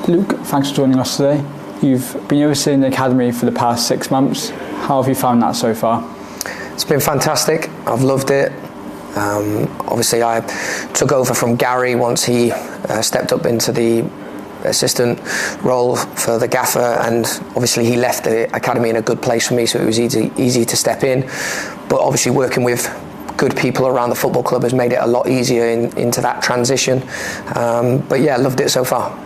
Luke, thanks for joining us today. You've been overseeing the academy for the past 6 months. How have you found that so far? It's been fantastic. I've loved it. Obviously, I took over from Gary once he stepped up into the assistant role for the gaffer, and obviously he left the academy in a good place for me, so it was easy to step in. But obviously working with good people around the football club has made it a lot easier into that transition. But yeah, loved it so far.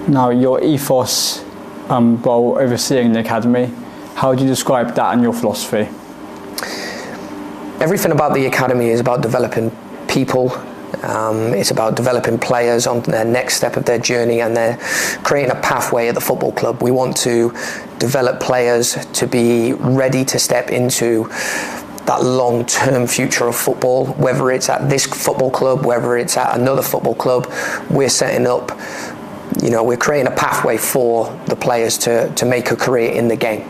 Now, your ethos while overseeing the academy, how would you describe that and your philosophy? Everything about the academy is about developing people. It's about developing players on their next step of their journey, and they're creating a pathway at the football club. We want to develop players to be ready to step into that long-term future of football, whether it's at this football club, whether it's at another football club. We're setting up, we're creating a pathway for the players to make a career in the game.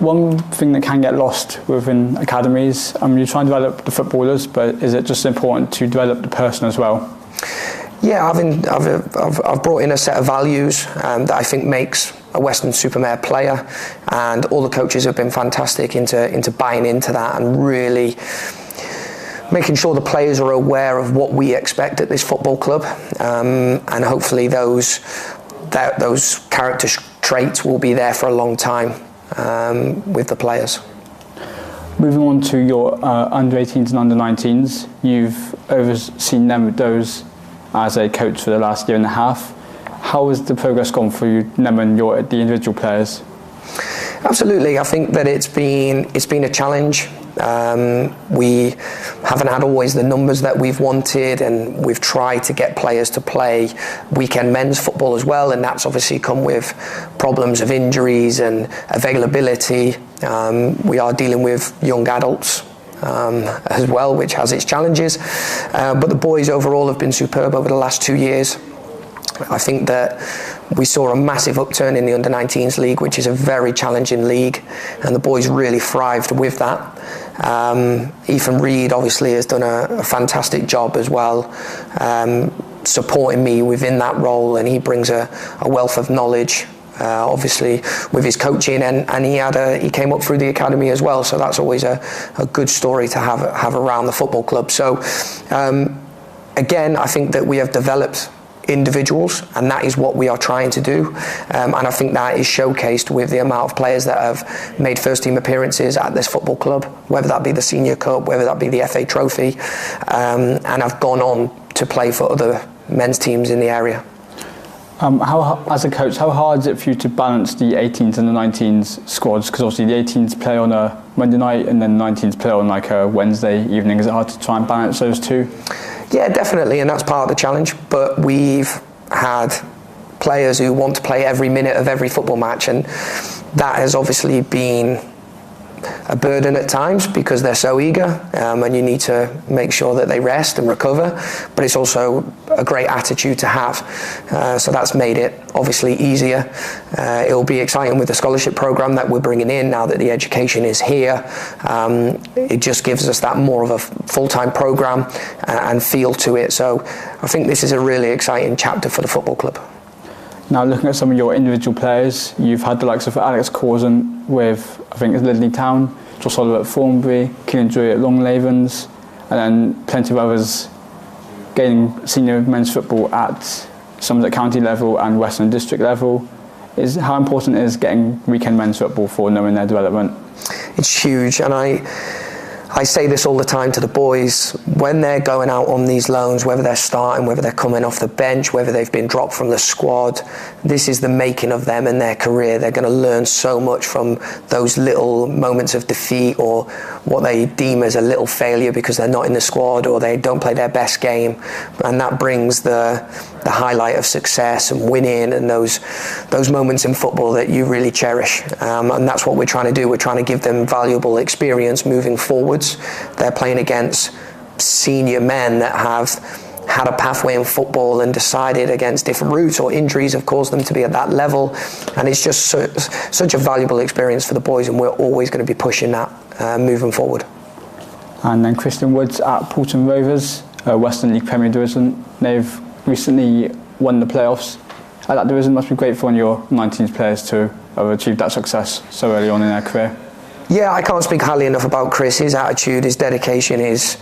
One thing that can get lost within academies, you try and develop the footballers, but is it just important to develop the person as well? Yeah, I've brought in a set of values that I think makes a Weston-super-Mare player, and all the coaches have been fantastic into buying into that and really making sure the players are aware of what we expect at this football club, and hopefully those character traits will be there for a long time with the players. Moving on to your under-18s and under-19s, you've overseen those as a coach for the last year and a half. How has the progress gone for you, them and the individual players? Absolutely, I think that it's been a challenge. We haven't had always the numbers that we've wanted, and we've tried to get players to play weekend men's football as well, and that's obviously come with problems of injuries and availability. We are dealing with young adults as well, which has its challenges, but the boys overall have been superb over the last 2 years. I think that we saw a massive upturn in the under-19s league, which is a very challenging league, and the boys really thrived with that. Ethan Reid obviously has done a fantastic job as well, supporting me within that role, and he brings a wealth of knowledge, obviously with his coaching, and he came up through the academy as well, so that's always a good story to have around the football club. So again, I think that we have developed individuals, and that is what we are trying to do, and I think that is showcased with the amount of players that have made first team appearances at this football club, whether that be the Senior Cup, whether that be the FA Trophy, and have gone on to play for other men's teams in the area. As a coach, how hard is it for you to balance the 18s and the 19s squads? Because obviously the 18s play on a Monday night and then the 19s play on like a Wednesday evening. Is it hard to try and balance those two? Yeah, definitely, and that's part of the challenge. But we've had players who want to play every minute of every football match, and that has obviously been a burden at times because they're so eager, and you need to make sure that they rest and recover, but it's also a great attitude to have, so that's made it obviously easier. It'll be exciting with the scholarship program that we're bringing in now that the education is here. It just gives us that more of a full-time program and feel to it, so I think this is a really exciting chapter for the football club. Now, looking at some of your individual players, you've had the likes of Alex Coulson with, I think it's Lidley Town, Josh Oliver at Thornbury, Keenan Drury at Longlavens, and then plenty of others gaining senior men's football at Somerset County level and Western District level. How important is getting weekend men's football for knowing their development? It's huge, and I say this all the time to the boys, when they're going out on these loans, whether they're starting, whether they're coming off the bench, whether they've been dropped from the squad, this is the making of them in their career. They're going to learn so much from those little moments of defeat or what they deem as a little failure because they're not in the squad or they don't play their best game, and that brings the highlight of success and winning and those moments in football that you really cherish, and that's what we're trying to do. We're trying to give them valuable experience moving forwards. They're playing against senior men that have had a pathway in football and decided against different routes, or injuries have caused them to be at that level, and it's just such a valuable experience for the boys, and we're always going to be pushing that moving forward. And then Christian Woods at Poulton Rovers, Western League Premier Division, they've recently won the playoffs at that division. Must be great for one of your 19th players to have achieved that success so early on in their career. Yeah, I can't speak highly enough about Chris. His attitude, his dedication, his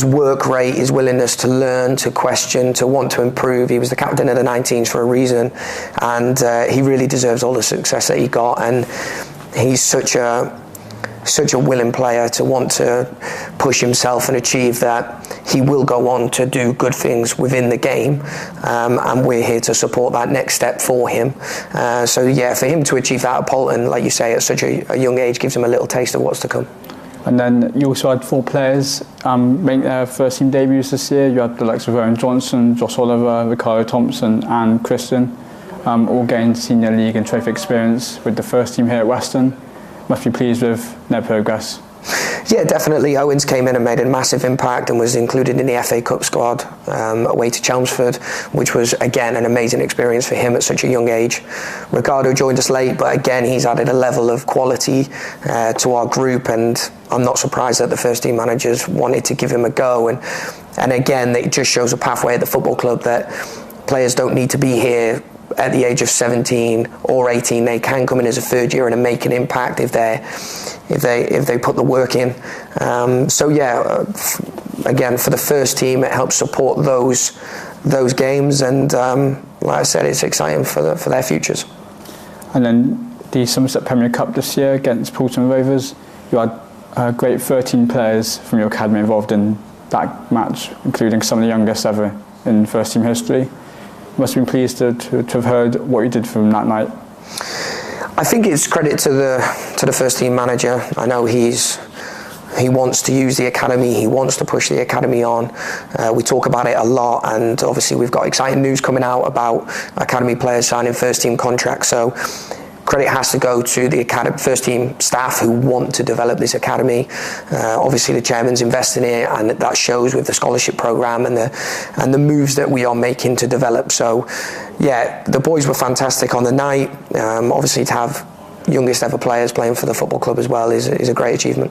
work rate, his willingness to learn, to question, to want to improve. He was the captain of the 19s for a reason, and he really deserves all the success that he got. And he's such a willing player to want to push himself and achieve that. He will go on to do good things within the game, and we're here to support that next step for him. So yeah, for him to achieve that at Bolton, like you say, at such a young age, gives him a little taste of what's to come. And then you also had 4 players make their first team debuts this year. You had the likes of Owen Johnson, Josh Oliver, 𝗱𝗲𝗃𝗃𝗃 and Christian, all gained senior league and trophy experience with the first team here at Weston. Must be pleased with their progress. Yeah, definitely. Owens came in and made a massive impact and was included in the FA Cup squad away to Chelmsford, which was, again, an amazing experience for him at such a young age. Ricardo joined us late, but again, he's added a level of quality to our group, and I'm not surprised that the first team managers wanted to give him a go. And again, it just shows a pathway at the football club that players don't need to be here at the age of 17 or 18. They can come in as a third year and make an impact if they put the work in. So yeah, again, for the first team, it helps support those games, and like I said, it's exciting for their futures. And then the Somerset Premier Cup this year against Coulson Rovers, you had a great 13 players from your academy involved in that match, including some of the youngest ever in first team history. Must have been pleased to have heard what you did from that night. I think it's credit to the first team manager. I know he wants to use the academy, he wants to push the academy on. We talk about it a lot, and obviously we've got exciting news coming out about academy players signing first team contracts. So credit has to go to the first team staff who want to develop this academy. Obviously the chairman's investing in it, and that shows with the scholarship program and the moves that we are making to develop. So yeah, the boys were fantastic on the night. Obviously to have youngest ever players playing for the football club as well is a great achievement.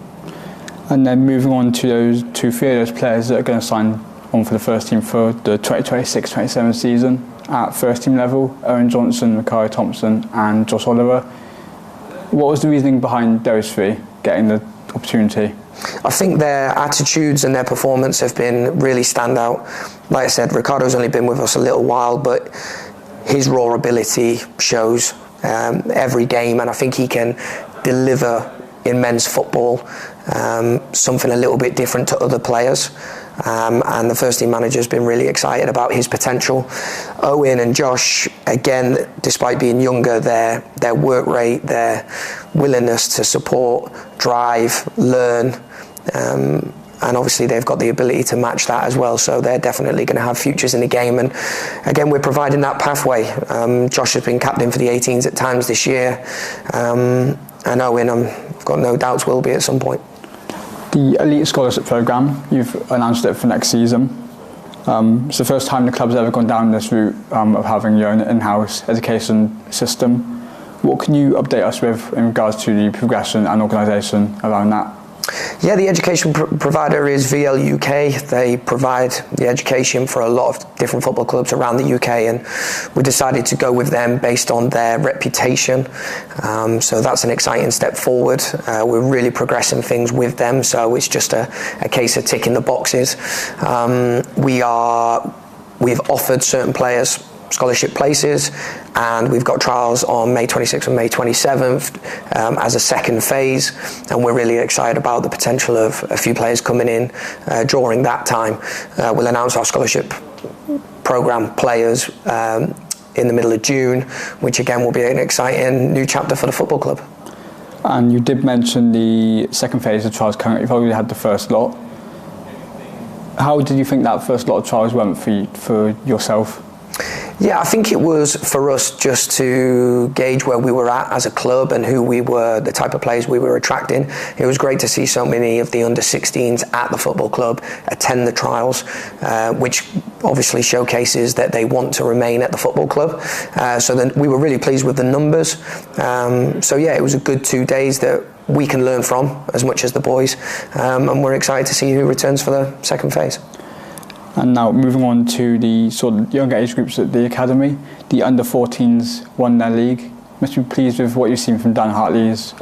And then moving on to those 3 of those players that are going to sign on for the first team for the 2026-27 season at first team level, Owen Johnson, 𝗱𝗲𝗃𝗃𝗃𝗃 and Josh Oliver. What was the reasoning behind those 3 getting the opportunity? I think their attitudes and their performance have been really standout. Like I said, Ricardo's only been with us a little while, but his raw ability shows every game, and I think he can deliver in men's football something a little bit different to other players. And the first team manager has been really excited about his potential. Owen and Josh, again, despite being younger, their work rate, their willingness to support, drive, learn, and obviously they've got the ability to match that as well, so they're definitely going to have futures in the game. And again, we're providing that pathway. Josh has been captain for the 18s at times this year, and Owen, I've got no doubts, will be at some point. The Elite Scholarship Programme, you've announced it for next season. It's the first time the club's ever gone down this route of having your own in-house education system. What can you update us with in regards to the progression and organisation around that? Yeah, the education provider is VL UK. They provide the education for a lot of different football clubs around the UK, and we decided to go with them based on their reputation. So that's an exciting step forward. We're really progressing things with them, so it's just a case of ticking the boxes. We've offered certain players scholarship places, and we've got trials on May 26th and May 27th as a second phase, and we're really excited about the potential of a few players coming in during that time. We'll announce our scholarship programme players in the middle of June, which again will be an exciting new chapter for the football club. And you did mention the second phase of trials currently. You've already had the first lot. How did you think that first lot of trials went for yourself? Yeah, I think it was for us just to gauge where we were at as a club and who we were, the type of players we were attracting. It was great to see so many of the under-16s at the football club attend the trials, which obviously showcases that they want to remain at the football club. So then we were really pleased with the numbers. So yeah, it was a good 2 days that we can learn from as much as the boys, and we're excited to see who returns for the second phase. And now moving on to the sort of younger age groups at the academy, the under-14s won their league. Must be pleased with what you've seen from Dan Hartley's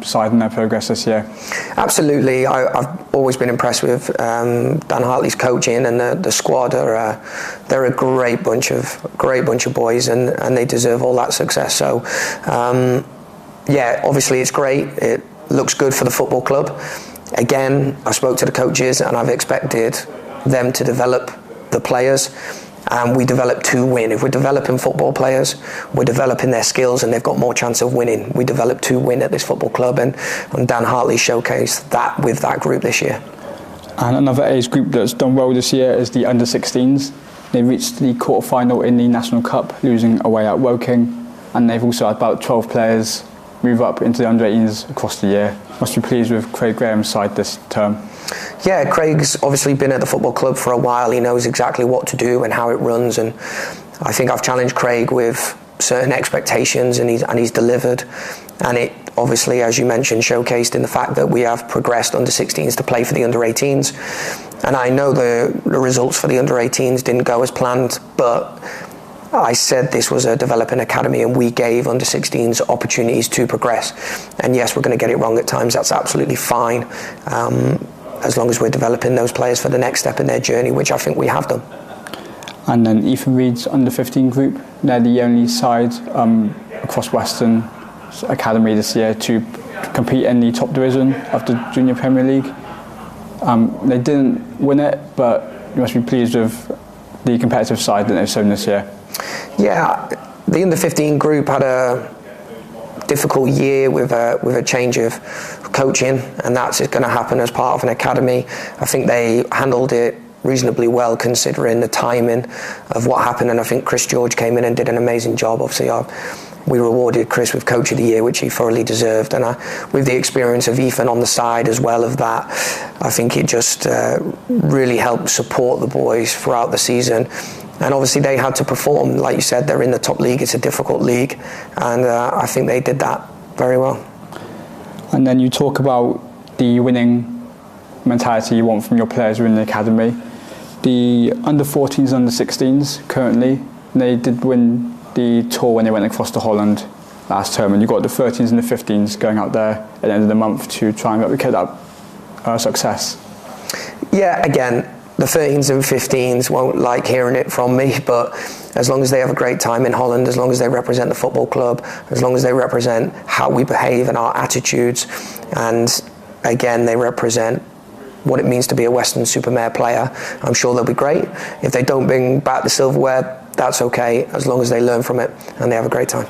side and their progress this year. Absolutely, I've always been impressed with Dan Hartley's coaching, and the squad they're a great bunch of boys, and they deserve all that success. So yeah, obviously it's great. It looks good for the football club. Again, I spoke to the coaches, and I've expected them to develop the players, and we develop to win. If we're developing football players, we're developing their skills, and they've got more chance of winning. We develop to win at this football club, and Dan Hartley showcased that with that group this year. And another age group that's done well this year is the under-16s. They reached the quarter-final in the National Cup, losing away at Woking, and they've also had about 12 players move up into the under-18s across the year. Must be pleased with 𝗱𝗃𝗃𝗃𝗃's side this term. Yeah, Craig's obviously been at the football club for a while. He knows exactly what to do and how it runs, and I think I've challenged Craig with certain expectations, and he's delivered. And it obviously, as you mentioned, showcased in the fact that we have progressed under-16s to play for the under-18s. And I know the results for the under-18s didn't go as planned, but I said this was a developing academy, and we gave under-16s opportunities to progress. And yes, we're going to get it wrong at times. That's absolutely fine, as long as we're developing those players for the next step in their journey, which I think we have done. And then Ethan Reid's under-15 group, they're the only side across Western Academy this year to compete in the top division of the Junior Premier League. They didn't win it, but you must be pleased with the competitive side that they've shown this year. Yeah, the under-15 group had a difficult year with a change of coaching, and that's going to happen as part of an academy. I think they handled it reasonably well considering the timing of what happened, and I think Chris George came in and did an amazing job. Obviously, we rewarded Chris with Coach of the Year, which he thoroughly deserved, and with the experience of Ethan on the side as well of that, I think it just really helped support the boys throughout the season. And obviously they had to perform. Like you said, they're in the top league. It's a difficult league, and I think they did that very well. And then you talk about the winning mentality you want from your players who are in the academy. The under-14s and under-16s currently, they did win the tour when they went across to Holland last term, and you got the 13s and the 15s going out there at the end of the month to try and replicate that success. Yeah, again, the 13s and 15s won't like hearing it from me, but as long as they have a great time in Holland, as long as they represent the football club, as long as they represent how we behave and our attitudes, and again, they represent what it means to be a Weston-super-Mare player, I'm sure they'll be great. If they don't bring back the silverware, that's okay, as long as they learn from it and they have a great time.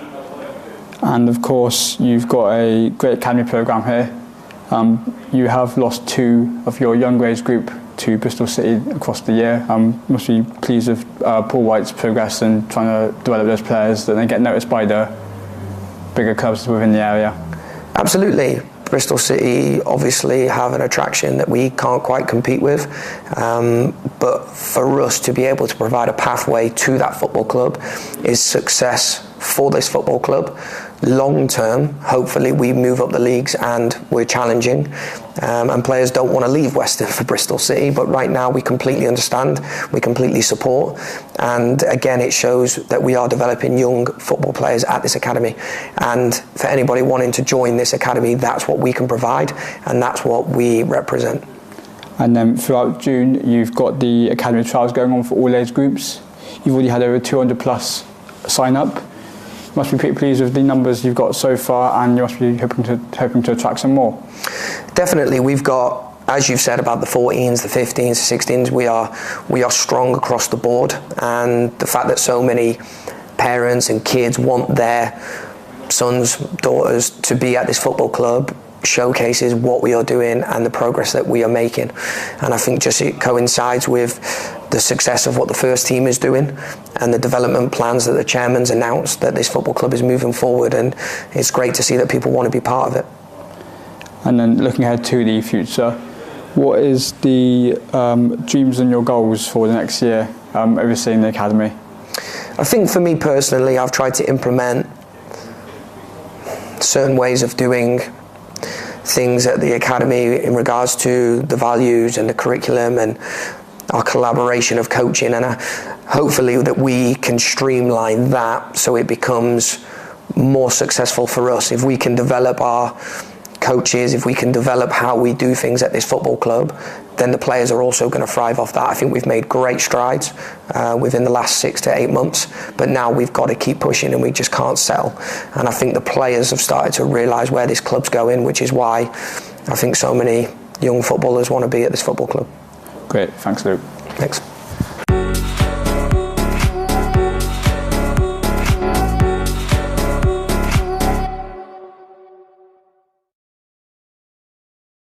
And of course, you've got a great academy programme here. You have lost 2 of your younger age group to Bristol City across the year. Must be pleased with Paul White's progress in trying to develop those players that they get noticed by the bigger clubs within the area. Absolutely. Bristol City obviously have an attraction that we can't quite compete with, but for us to be able to provide a pathway to that football club is success for this football club. Long term, hopefully we move up the leagues and we're challenging, and players don't want to leave Western for Bristol City, but right now we completely understand, we completely support, and again it shows that we are developing young football players at this academy, and for anybody wanting to join this academy, that's what we can provide and that's what we represent. And then throughout June you've got the academy trials going on for all age groups. You've already had over 200 plus sign up. Must be pretty pleased with the numbers you've got so far, and you must be hoping to attract some more. Definitely, we've got, as you've said about the 14s, the 15s, the 16s, we are strong across the board, and the fact that so many parents and kids want their sons, daughters to be at this football club showcases what we are doing and the progress that we are making. And I think just it coincides with the success of what the first team is doing and the development plans that the chairman's announced, that this football club is moving forward, and it's great to see that people want to be part of it. And then looking ahead to the future, what is the dreams and your goals for the next year overseeing the academy? I think for me personally, I've tried to implement certain ways of doing things at the academy in regards to the values and the curriculum, and our collaboration of coaching, and hopefully that we can streamline that so it becomes more successful for us. If we can develop our coaches, if we can develop how we do things at this football club, then the players are also going to thrive off that. I think we've made great strides within the last 6 to 8 months, but now we've got to keep pushing and we just can't settle. And I think the players have started to realise where this club's going, which is why I think so many young footballers want to be at this football club. Great, thanks Luke. Thanks.